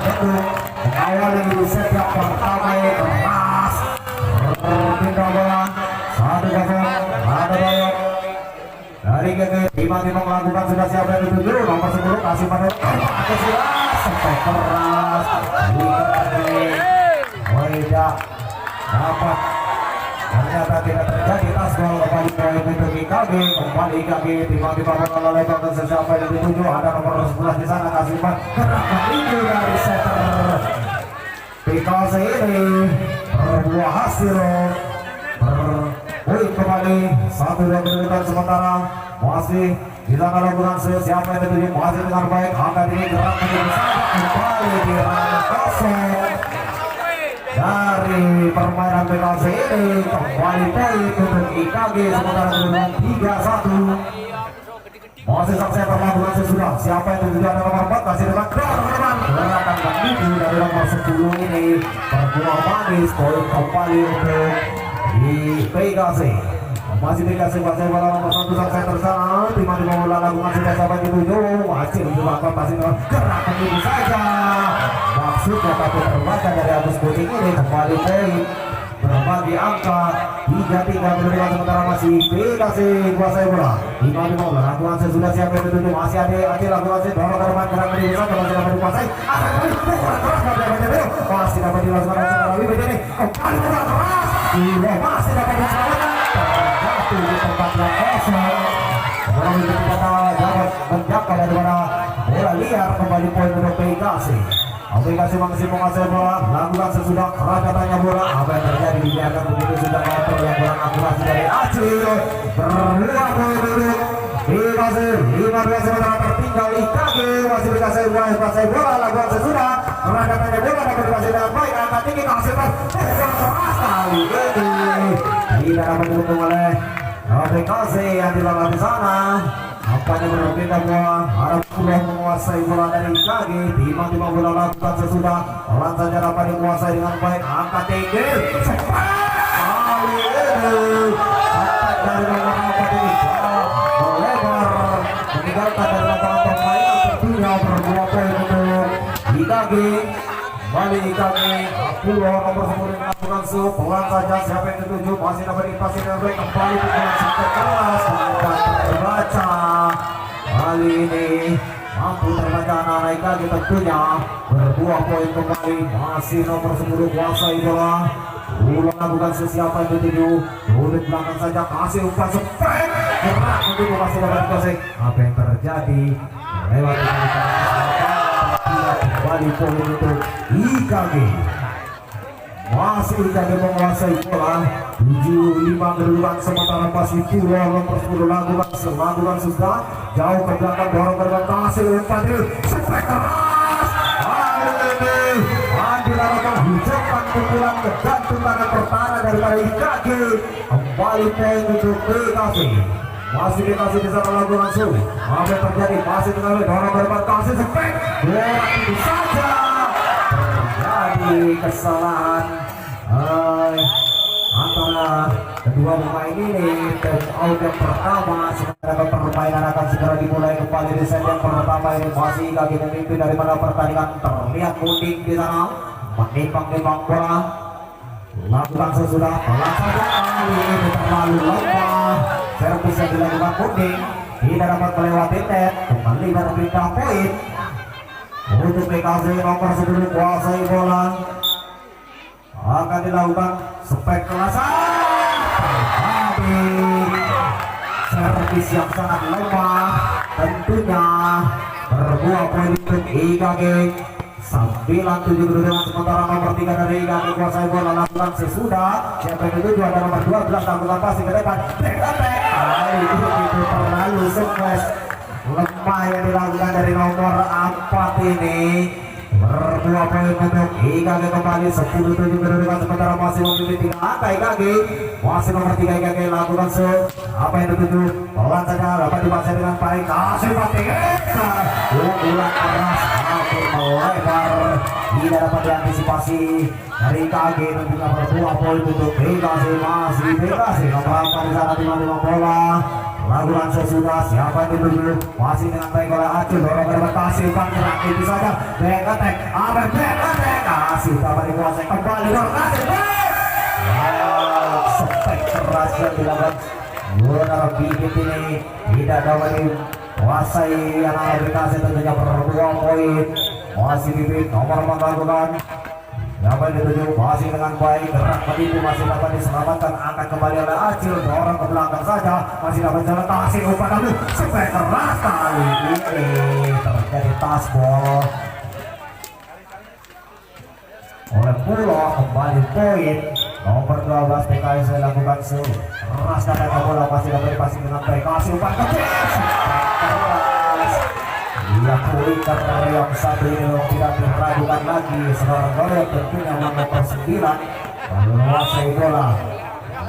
Bandung mengawali set yang pertama yang keras. Pindah bola 1-0 ada Bayok dari GG. Tiba-tiba melakukan sudah siap yang dituju nomor 10 kasih pada sampai keras. Tidak dapat, ternyata tidak terjadi. Tas gol kembali poin untuk IKG. Kembali IKG tiba-tiba bola lebar dan sesiapa yang dituju ada nomor 11 di sana kasih pada gerakan ini dari setter. PKC ini berbuah hasil poin kembali 1-2 kedudukan sementara masih di sana lakukan siapa yang dituju masih dengan baik. Angkat ini gerakan ini kembali di ranah kosong dari permainan PKC ini. Kembali poin untuk IKG sementara kedudukan 3-1. Masih sampai perlakuan sesudah siapa yang dituju ada nomor 4 kasih depan gerakan menuju dari nomor 10 ini berbuah manis. Poin kembali untuk di PKC. Masih dikasih pasir bola nomor 1 sampai tersana. Tiba-tiba bola lakukan sudah sampai dituju masih dilakukan pasir gerakan ini saja maksudnya tapi terbaca dari Agus Putih ini. Kembali poin berbagi angka 3-3 kedudukan sementara masih PKC kuasai bola. Tiba-tiba bola lakukan sesudah siap yang dituju masih ada lakukan sih dorong ke depan gerakan ini besar masih dapat dikuasai masih dapat dilakukan secara lebih begini. Kembali bola keras masih dapat diselamatkan terjatuh di tempat yang kosong. Bola itu tidak dapat menjaga daripada bola liar. Kembali poin untuk PKC. Aplikasi masih menguasai bola lakukan sesudah kerajatannya bola. Apa yang terjadi dibiarkan begitu sudah kontrol yang kurang akurasi dari Acil. Berbuah poin dulu PKC 15 sementara tertinggal IKG. Masih dikasih bola lakukan sesudah kerajatannya bola dapat dikasih dengan baik. Angkat tinggi kasih keras kali ini tidak dapat didukung oleh PKC yang dilakukan di sana. Apanya berbeda bola harap pulang menguasai bola dari IKG. Tiba-tiba bola lakukan sesudah pelan saja dapat dikuasai dengan baik. Angkat tinggi kali ini dari nomor 4 ini melebar meninggalkan dari lapangan permainan tentunya berbuah poin untuk IKG. Kembali IKG Pulau nomor 10 melakukan pelan saja siapa yang dituju masih dapat dipasir dengan baik. Kembali pukulan sampai keras dan terbaca. Kali ini mampu terbaca anak IKG tentunya berbuah poin kembali. Masih nomor 10 kuasai bola. Pulau lakukan sesiapa yang dituju turut belakang saja kasih umpan spek gerak untuk masih dapat dikuasai. Apa yang terjadi lewat kembali poin untuk IKG. Masih IKG menguasai bola 7-5 kedudukan sementara masih Pulau nomor 10 lakukan sudah jauh ke belakang dorong ke depan kasih umpan spek keras. Kali ini Andi lakukan hujakan pukulan ke jantung tangan pertahanan dari IKG. Kembali poin untuk PKC. Masih dikasih bisa melakukan langsung. Apa yang terjadi masih tinggal dorong ke depan kasih spek bola itu saja terjadi kesalahan antara kedua pemain ini. Dan out yang pertama sementara permainan akan segera dimulai kembali di set yang pertama ini. Masih IKG memimpin daripada pertandingan terlihat kuning di sana menimbang-nimbang bola lakukan sesudah pelan saja kali ini terlalu lemah. Servis yang dilakukan kuning tidak dapat melewati net. Kembali berpindah poin untuk PKC nomor 10 kuasai bola. Akan dilakukan spek kelasan tapi servis yang sangat lemah tentunya berbuah poin untuk IKG. 9-7 kedudukan sementara nomor 3 dari IKG kuasai bola lakukan sesudah siapa yang dituju ada nomor 12 lakukan pasti ke depan itu terlalu sukses lemah yang dilakukan dari nomor 4 ini. Berbuah poin untuk IKG kembali 10-7 kedudukan sementara masih memiliki 3 angka IKG. Masih nomor 3 IKG lakukan apa yang dituju pelan saja dapat dibaca dengan baik kasih pasti unggulan keras makin melebar tidak dapat diantisipasi dari IKG dan juga berbuah poin untuk PKC. Masih PKC nomor 4 di sana tiba-tiba bola lakukan sesudah siapa yang dulu masih dengan baik oleh Acil dorong ke depan kasih umpan gerak itu saja back attack kasih dapat dikuasai kembali dorong kasih spek keras yang dilakukan Gunnar Bibit ini tidak dapat dikuasai yang aplikasi tentunya berdua poin masih Bibit nomor melakukan dapat dituju masih dengan baik gerak menipu masih dapat diselamatkan angkat kembali oleh Acil dorong ke belakang saja masih dapat jalan kasih umpan namun sampai keras kali ini terjadi tasbol oleh Pulau kembali poin nomor 12 PKS lakukan keras dan bola masih dapat dipasing dengan baik kasih umpan kecil ia kulikan yang satu ini tidak diragukan lagi seorang gol tentunya nomor 9 menguasai bola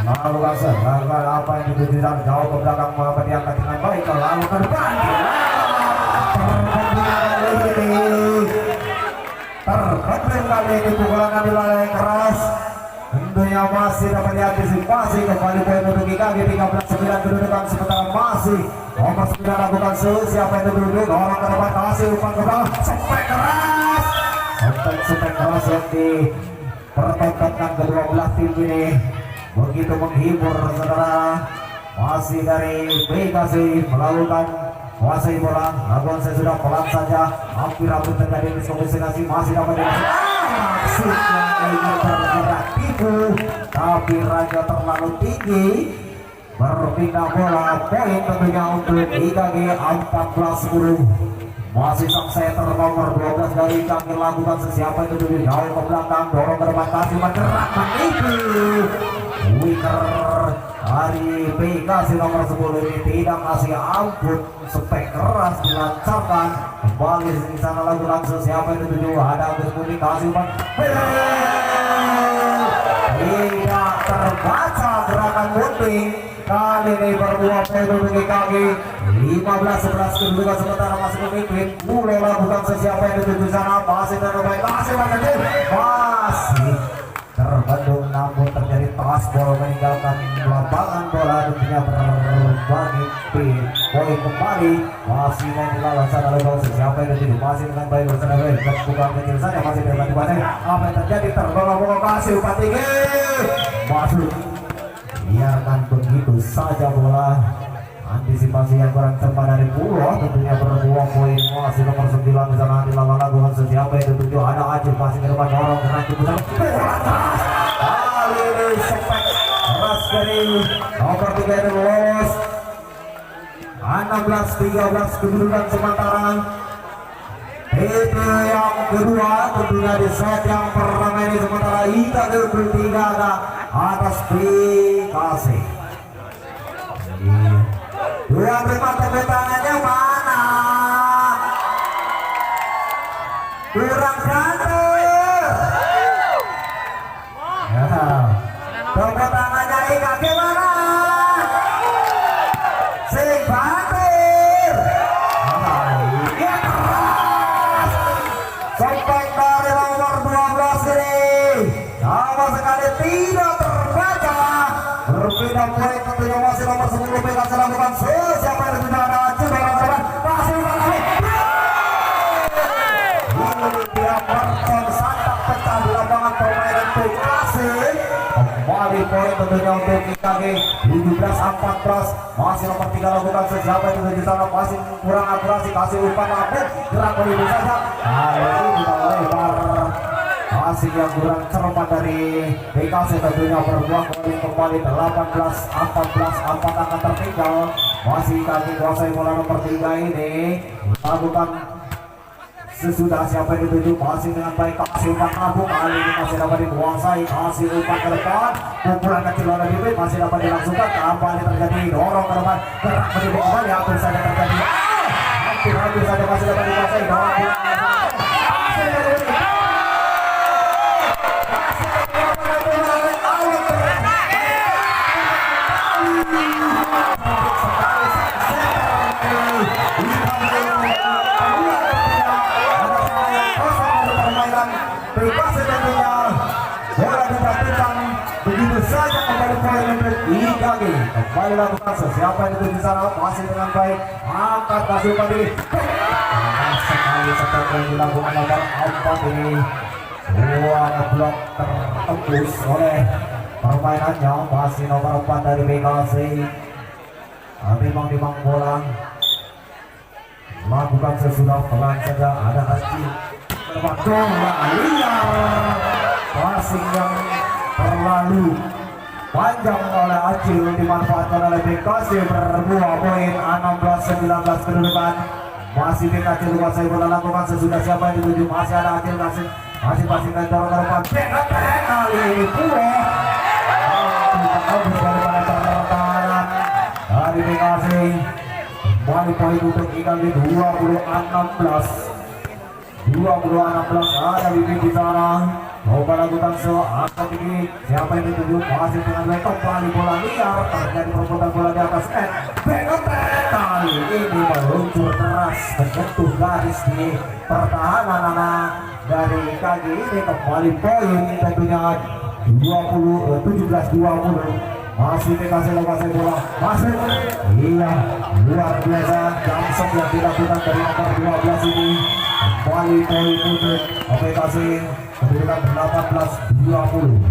melakukan serangan apa yang ditujukan jauh ke belakang mengapa diangkat dengan baik lalu ke depan terkendali kali ini pukulan yang dilalui keras tentunya masih dapat diantisipasi kembali poin untuk IKG 13-9 kedudukan sementara masih nomor 9 lakukan siapa yang duduk orang ke depan kasih umpan ke belakang sampai keras yang dipertontonkan kedua belah tim ini begitu menghibur saudara masih dari BKC melakukan kuasai bola lakukan sesudah pelan saja hampir terjadi miskomunikasi masih dapat maksudnya ingin bergerak tipu tapi raja terlalu tinggi berpindah bola poin tentunya untuk IKG 14-10 masih sang setter nomor 12 dari IKG lakukan sesiapa itu dulu jauh ke belakang dorong ke depan kasih bergerak menipu winger dari PKC nomor 10 ini tidak kasih ampun spek keras dilancarkan kembali di sana lakukan sesiapa itu dulu ada komunikasi tidak terbaca gerakan gunting kali ini berdua poin untuk kaki 15-11 kedudukan sementara masih memimpin mulai lakukan sesiapa yang dituju sana masih terbaik masih terbendung namun terjadi tasbol meninggalkan lapangan bola tentunya berbagi poin kembali masih main di lawan sana lakukan sesiapa yang dituju masih dengan baik bersama baik dan bukan kecil saja masih dapat dibanding apa yang terjadi terbawa kasih umpan tinggi masuk biarkan begitu saja bola antisipasi yang kurang tepat dari Pulau tentunya berdua poin masih nomor 9 di sana dilawan lakukan sesiapa yang dituju ada Acil masih ke depan dorong dengan keputusan kali ini sepek keras dari nomor 3 itu lolos 16-13 kedudukan sementara PT yang kedua tentunya di set yang pertama ini sementara IKG 3 atas PKC dua terima tepuk tangannya mana kurang cantik ya tepuk tangannya IKG mana sing batir ya keras sampai dari nomor 12 ini sama sekali tidak terbaca berpindah poin tentunya masih nomor 10 PKC lakukan siapa yang tidak ada Acil orang masih dia berton santap pecah di lapangan permainan PKC kembali poin tentunya untuk IKG 17-14 masih nomor 3 lakukan siapa yang tidak di sana masih kurang akurasi kasih umpan namun gerak menipu saja kali ini tidak lebar masih yang kurang cermat dari PKC tentunya berbuah poin kembali 18-14 4 akan tertinggal masih kaki kuasai bola nomor 3 ini lakukan sesudah siapa yang dituju masih dengan baik kasih umpan tabung kali ini masih dapat dikuasai kasih umpan ke depan pukulan kecil oleh Bibit masih dapat dilangsungkan kembali terjadi dorong ke depan gerak menipu kembali hampir saja terjadi hampir saja masih dapat dikuasai dorong PKC tentunya bola didapatkan begitu saja kembali poin untuk IKG lagi. Kembali lakukan siapa yang dituju sana masih dengan baik. Angkat kasih tadi. Sekali setelah yang dilakukan nomor 4 ini. Dua blok tertembus oleh permainannya masih nomor 4 dari BKC. Memang bola lakukan sesudah pelan saja ada Haji berpakaian liar passing yang terlalu panjang oleh Acil dimanfaatkan oleh BKC berbuah poin 16-19 kedudukan masih BKC menguasai bola lakukan sesudah siapa yang dituju masih ada Acil masih pasingkan dorong ke depan kali ini pula daripada pertahanan dari BKC kembali poin untuk ikan di 20-16 ada Bibit di sana coba lakukan seakan ini siapa yang dituju masih dengan baik kembali bola liar terjadi perebutan bola di atas net kali ini meluncur keras menyentuh garis di pertahanan anak dari kaki ini kembali poin tentunya 17-20 masih dikasih lokasi bola masuk iya luar biasa jamsok yang dilakukan dari nomor 12 ini kembali poin untuk aplikasi kedudukan 18-20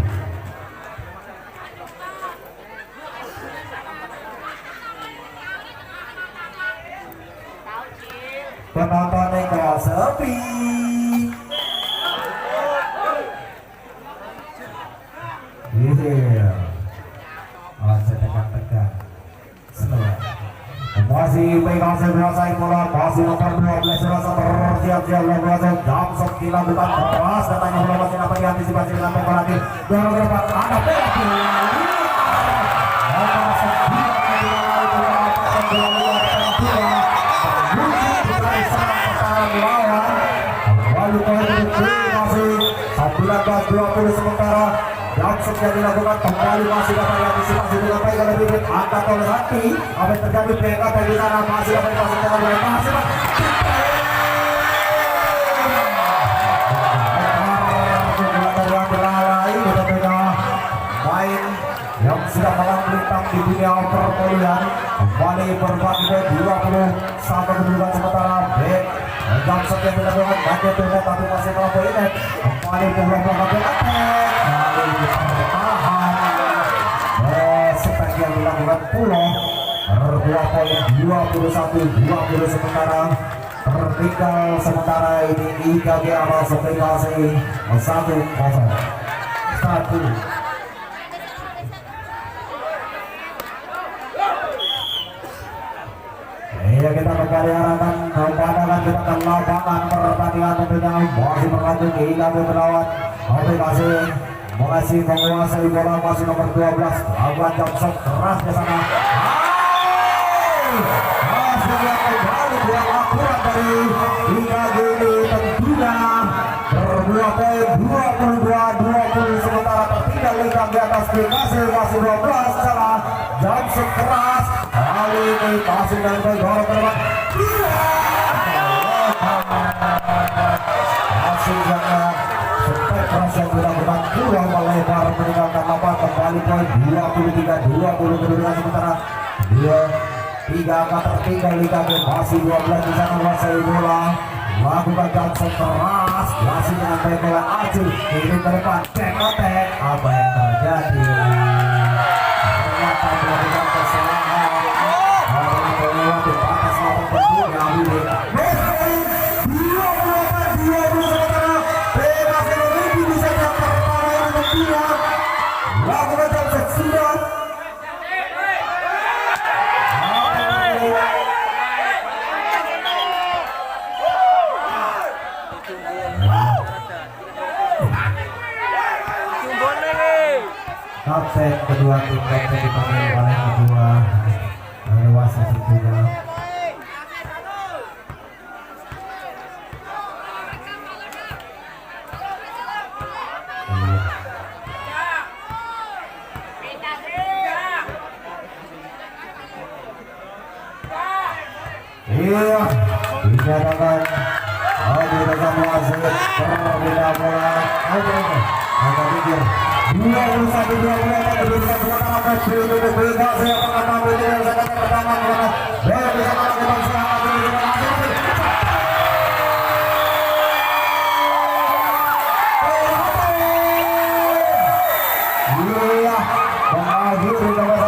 penonton yang sepi iya tekan masih BKC menguasai bola masih nomor 12 serasa bersiap-siap berhasil jamsok dilakukan keras datangnya bola masih dapat diantisipasi dengan bola lagi dorong ke depan ada bola nomor 9 sementara jamsok yang dilakukan kembali masih dapat diantisipasi dengan baik oleh Bibit angkat oleh Hati apa yang terjadi BKT di sana masih dapat dipastikan oleh masih main yang sudah malam melintang di dunia perpolian kembali berbagi 21 kedudukan sementara back jamsok yang dilakukan banyak turun tapi masih mampu inet kembali bola-bola bertahan seperti yang dilakukan Pulau berbuah poin 21-20 sementara tertinggal sementara ini IKG Aras aplikasi 1-0 Iya kita kembali arahkan pandangan kita ke lapangan pertandingan tentunya masih berlanjut IKG melawan aplikasi masih menguasai bola masih nomor 12 lawan jamsok keras di sana masih yang kembali yang akurat dari IKG ini tentunya berbuah poin 22-20 sementara tertinggal IKG di atas masih 12 salah jamsok keras kali ini masih dengan baik dorong ke depan masih jangan keras yang dilakukan pulang melebar meninggalkan lapangan kembali poin 23-20 kedudukan sementara 3 angka tertinggal IKG masih 12 di sana menguasai bola lakukan jamsok keras masih dengan baik bola Acil ini ke depan attack apa yang terjadi ternyata melakukan kesalahan melewati batas lapangan tentunya lakukan jamsok sudah kapten kedua tim kapten dipanggil oleh kedua wasit juga iya dinyatakan Adi Reza Wasit berbeda bola Hanya pikir 21-22 tadi diberikan kemenangan match itu berbeda saya akan ambil dengan sangat pertama karena dari di sana kita sangat ini iya mengakhiri